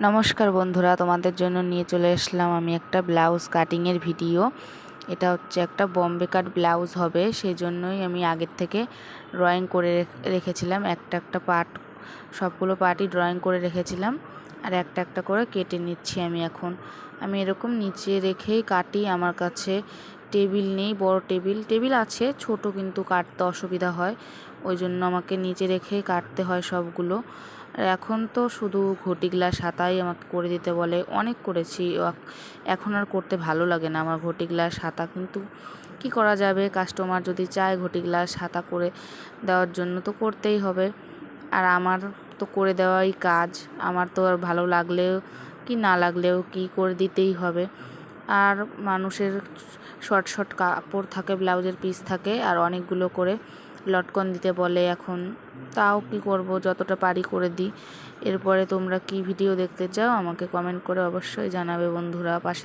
নমস্কার বন্ধুরা, তোমাদের জন্য নিয়ে চলে আসলাম আমি একটা ব্লাউজ কাটিংয়ের ভিডিও। এটা হচ্ছে একটা বম্বে কাট ব্লাউজ হবে, সেই জন্যই আমি আগের থেকে ড্রয়িং করে রেখেছিলাম। একটা একটা পার্ট, সবগুলো পার্টই ড্রয়িং করে রেখেছিলাম, আর একটা একটা করে কেটে নিচ্ছি। আমি এরকম নিচে রেখেই কাটি। আমার কাছে টেবিল নেই, বড় টেবিল আছে, ছোট কিন্তু কাটতে অসুবিধা হয়, ওই জন্য আমাকে নিচে রেখেই কাটতে হয় সবগুলো। আর এখন তো শুধু ঘটি গ্লাস হাতাই আমাকে করে দিতে বলে, অনেক করেছি, এখন আর করতে ভালো লাগে না আমার ঘটি গ্লাস হাতা। কিন্তু কি করা যাবে, কাস্টমার যদি চায় ঘটি গ্লাস হাতা করে দেওয়ার জন্য তো করতেই হবে। আর আমার তো করে দেওয়াই কাজ, আমার তো আর ভালো লাগলেও কি না লাগলেও কি করে দিতেই হবে। আর মানুষের শর্ট কাপড় থাকে, ব্লাউজের পিস থাকে, আর অনেকগুলো করে লটকন দিতে বলে এখন, তাও কি করব, যতটা পারি করে দিই। এরপরে তোমরা কি ভিডিও দেখতে চাও আমাকে কমেন্ট করে অবশ্যই জানাবে বন্ধুরা। পাশে